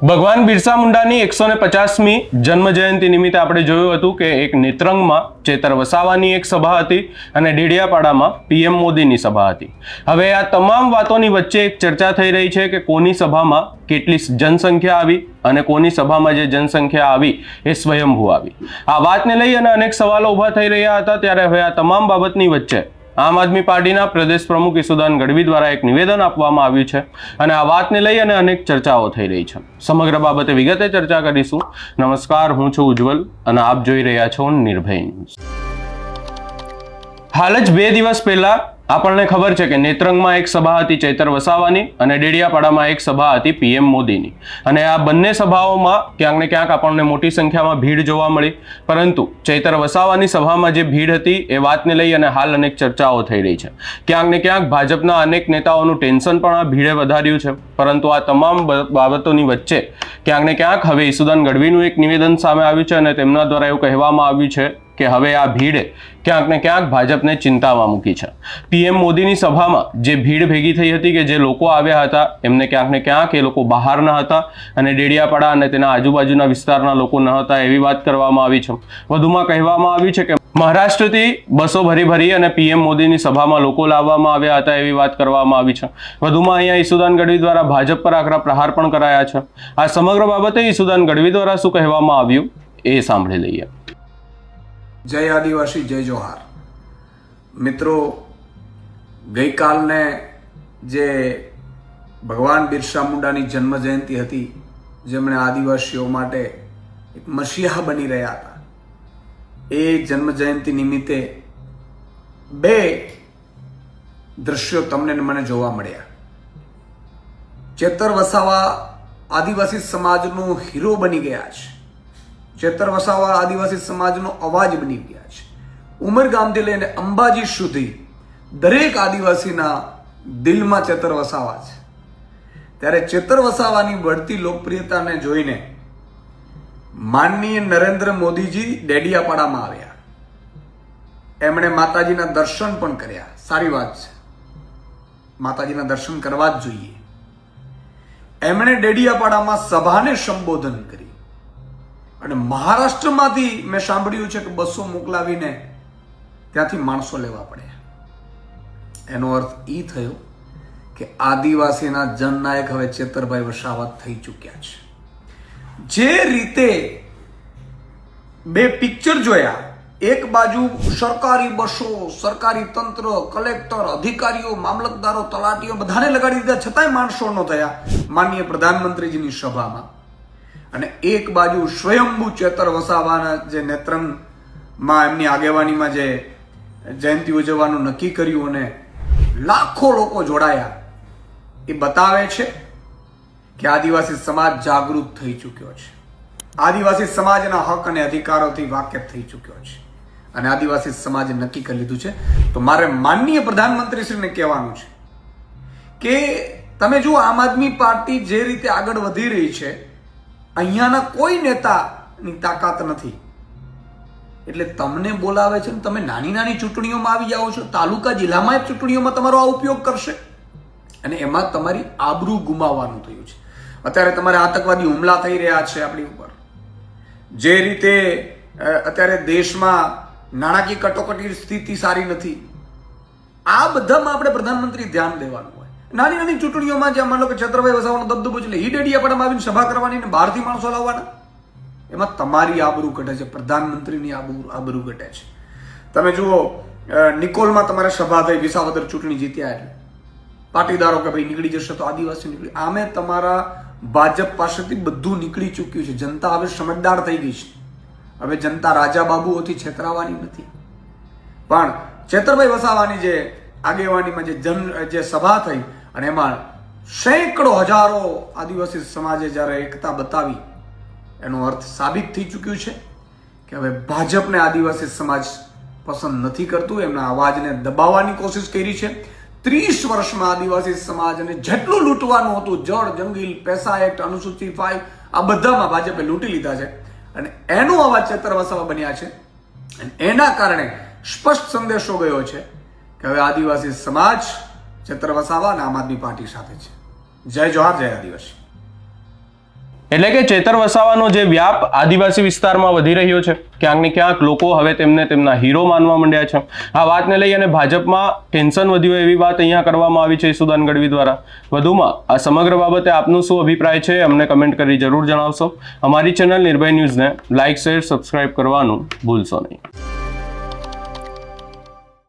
ભગવાન બિરસા મુંડાની 150મી જન્મ જયંતિ નિમિત્તે આપણે જોયું હતું કે એક નેત્રંગમાં ચેતર વસાવાની એક સભા હતી અને ડેડિયાપાડામાં પીએમ મોદીની સભા હતી. હવે આ તમામ વાતોની વચ્ચે એક ચર્ચા થઈ રહી છે કે કોની સભામાં કેટલી જનસંખ્યા આવી અને કોની સભામાં જે જનસંખ્યા આવી એ સ્વયંભૂ આવી. આ વાતને લઈ અને અનેક સવાલો ઊભા થઈ રહ્યા હતા. ત્યારે હવે આ તમામ બાબતની વચ્ચે આમ આદમી પાર્ટીના પ્રદેશ પ્રમુખ ઈસુદાન ગઢવી દ્વારા એક નિવેદન આપવામાં આવ્યું છે અને આ વાતને લઈ અને અનેક ચર્ચાઓ થઈ રહી છે. સમગ્ર બાબતે વિગતે ચર્ચા કરીશું. નમસ્કાર, હું છું ઉજ્જવલ અને આપ જોઈ રહ્યા છો નિર્ભય ન્યૂઝ. હાલ જ 2 દિવસ પહેલા આપણને ખબર છે કે નેત્રંગમાં એક સભા હતી ચેતર વસાવાની અને ડેડિયાપાડામાં એક સભા હતી પીએમ મોદીની. અને આ બંને સભાઓમાં ક્યાંક ને ક્યાંક આપણને મોટી સંખ્યામાં ભીડ જોવા મળી. પરંતુ ચેતર વસાવાની સભામાં જે ભીડ હતી એ વાતને લઈ અને હાલ અનેક ચર્ચાઓ થઈ રહી છે. ક્યાંક ને ક્યાંક ભાજપના અનેક નેતાઓનું ટેન્શન પણ આ ભીડે વધાર્યું છે. પરંતુ આ તમામ બાબતોની વચ્ચે ક્યાંક ને ક્યાંક હવે ઈસુદાન ગઢવીનું એક નિવેદન સામે આવ્યું છે અને તેમના દ્વારા એવું કહેવામાં આવ્યું છે કે હવે આ ભીડે ક્યાંક ને ક્યાંક ભાજપને ચિંતામાં મૂકી છે. પીએમ મોદીની સભામાં જે ભીડ ભેગી થઈ હતી કે જે લોકો આવ્યા હતા એમને ક્યાંક ને ક્યાંક એ લોકો બહારના હતા અને ડેડિયાપાડા અને તેના આજુબાજુના વિસ્તારના લોકો ન હતા એવી વાત કરવામાં આવી છે. વધુમાં કહેવામાં આવ્યું છે કે મહારાષ્ટ્રથી બસો ભરી અને પીએમ મોદીની સભામાં લોકો લાવવામાં આવ્યા હતા એવી વાત કરવામાં આવી છે. વધુમાં અહીંયા ઈસુદાન ગઢવી દ્વારા ભાજપ પર આકરા પ્રહાર પણ કરાયા છે. આ સમગ્ર બાબતે ઈસુદાન ગઢવી દ્વારા શું કહેવામાં આવ્યું એ સાંભળી લઈએ. જય આદિવાસી, જય જોહાર. મિત્રો, ગઈકાલને જે ભગવાન બિરસા મુંડાની જન્મ જયંતિ હતી, જેમણે આદિવાસીઓ માટે એક મસીહા બની રહ્યા હતા, એ જન્મ જયંતિ નિમિત્તે 2 દ્રશ્યો તમને મને જોવા મળ્યા. ચેતર વસાવા આદિવાસી સમાજનો હીરો બની ગયા છે. ચેતર વસાવા આદિવાસી સમાજનો અવાજ બની ગયા છે. ઉમરગામથી લઈને અંબાજી સુધી દરેક આદિવાસીના દિલમાં ચેતર વસાવા છે. ત્યારે ચેતર વસાવાની બઢતી લોકપ્રિયતાને જોઈને માનનીય નરેન્દ્ર મોદીજી ડેડિયાપાડામાં આવ્યા. એમણે માતાજીના દર્શન પણ કર્યા. સારી વાત છે, માતાજીના દર્શન કરવા જ જોઈએ. એમણે ડેડિયાપાડામાં સભાને સંબોધન કરી અને મહારાષ્ટ્રમાંથી મેં સાંભળ્યું છે કે બસો મોકલાવીને ત્યાંથી માણસો લેવા પડ્યા. એનો અર્થ એ થયો કે આદિવાસીના જનનાયક હવે ચેતરભાઈ વસાવા થઈ ચૂક્યા છે. જે રીતે 2 પિક્ચર જોયા, એક બાજુ સરકારી બસો, સરકારી તંત્ર, કલેક્ટર, અધિકારીઓ, મામલતદારો, તલાટીઓ બધાને લગાડી દીધા છતાંય માણસો ન થયા માનનીય પ્રધાનમંત્રીજીની સભામાં. અને એક બાજુ સ્વયંભૂ ચેતર વસાવાના જે નેત્રંગમાં એમની આગેવાનીમાં જે જયંતિ ઉજવવાનું નક્કી કર્યું અને લાખો લોકો જોડાયા, એ બતાવે છે કે આદિવાસી સમાજ જાગૃત થઈ ચૂક્યો છે. આદિવાસી સમાજના હક અને અધિકારોથી વાકેફ થઈ ચૂક્યો છે અને આદિવાસી સમાજે નક્કી કરી લીધું છે. તો મારે માનનીય પ્રધાનમંત્રીશ્રીને કહેવાનું છે કે તમે જુઓ, આમ આદમી પાર્ટી જે રીતે આગળ વધી રહી છે, અહીંયાના કોઈ નેતાની તાકાત નથી. એટલે તમને બોલાવે છે ને તમે નાની નાની ચૂંટણીઓમાં આવી જાઓ છો, તાલુકા જિલ્લામાં ચૂંટણીઓમાં તમારો આ ઉપયોગ કરશે અને એમાં તમારી આબરૂ ગુમાવવાનું થયું છે. અત્યારે તમારે આતંકવાદી હુમલા થઈ રહ્યા છે આપણી ઉપર. જે રીતે અત્યારે દેશમાં નાણાકીય કટોકટી સ્થિતિ સારી નથી. આ બધામાં આપણે પ્રધાનમંત્રી ધ્યાન દેવાનું હોય. નાની નાની ચૂંટણીઓમાં જ્યાં માનો કે ચેતરભાઈ વસાવાનો દબદબો છે, ઈ ડેડિયાપાડામાં આવીને સભા કરવાની ને બહારથી માણસો લાવવાના, એમાં તમારી આબરૂ ઘટે છે, પ્રધાનમંત્રીની આબરૂ ઘટે છે. તમે જુઓ, નિકોલમાં તમારે સભા થઈ, વિસાવદર ચૂંટણી જીત્યા એટલે પાટીદારો કે ભાઈ નીકળી જશે તો આદિવાસી નીકળી. આમે તમારા ભાજપ પાસેથી બધું નીકળી ચૂક્યું છે. જનતા હવે સમજદાર થઈ ગઈ છે. હવે જનતા રાજા બાબુઓથી છેતરાવાની નથી. પણ ચેતરભાઈ વસાવાની જે આગેવાનીમાં જે સભા થઈ અને એમાં સેંકડો હજારો આદિવાસી સમાજે જ્યારે એકતા બતાવી, એનો અર્થ સાબિત થઈ ચૂક્યું છે કે હવે ભાજપને આદિવાસી સમાજ પસંદ નથી કરતું. એમના અવાજને દબાવવાની કોશિશ કરી છે. 30 વર્ષમાં આદિવાસી સમાજને જેટલું લૂંટવાનું હતું, જળ, જંગલ, પૈસા એક્ટ, અનુસૂચિ 5, આ બધામાં ભાજપે લૂંટી લીધા છે અને એનો અવાજ ચેતર વસાવા બન્યા છે. અને એના કારણે સ્પષ્ટ સંદેશો ગયો છે કે હવે આદિવાસી સમાજ ચેતર વસાવા અને આમ આદમી પાર્ટી સાથે છે. જય જોહાર, જય આદિવાસી. એટલે કે ચેતર વસાવાનો જે વ્યાપ આદિવાસી વિસ્તારમાં વધી રહ્યો છે, ક્યાંક ને ક્યાંક લોકો હવે તેમને તેમના હીરો માનવા માંડ્યા છે. આ વાતને લઈ અને ભાજપમાં ટેન્શન વધ્યું એવી વાત અહીંયા કરવામાં આવી છે ઈસુદાન ગઢવી દ્વારા. વધુમાં આ સમગ્ર બાબતે આપનો શું અભિપ્રાય છે અમને કમેન્ટ કરી જરૂર જણાવશો. અમારી ચેનલ નિર્ભય ન્યૂઝને લાઇક, શેર, સબસ્ક્રાઇબ કરવાનું ભૂલશો નહીં.